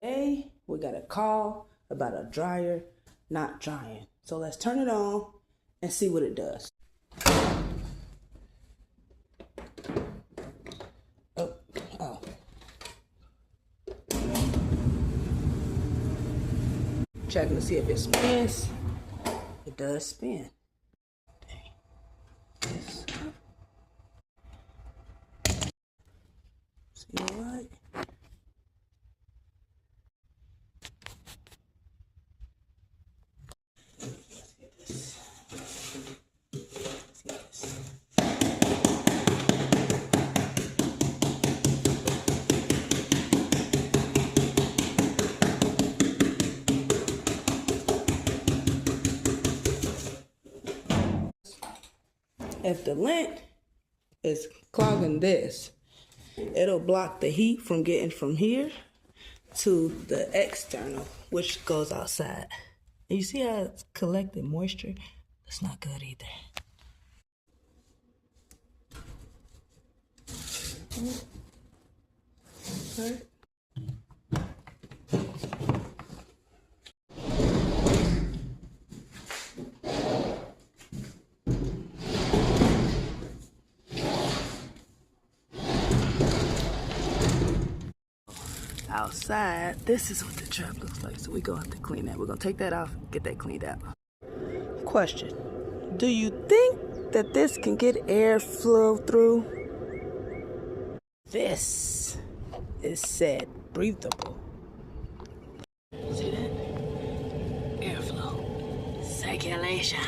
Today, we got a call about a dryer not drying. So let's turn it on and see what it does. Oh. Checking to see if it spins. It does spin. See what? If the lint is clogging this, it'll block the heat from getting from here to the external, which goes outside. And you see how it's collecting moisture? That's not good either. Okay. Outside, this is what the trap looks like, so we're gonna have to clean that. We're gonna take that off, get that cleaned out. Question: do you think that this can get airflow through? This is said breathable. See that? Airflow, circulation.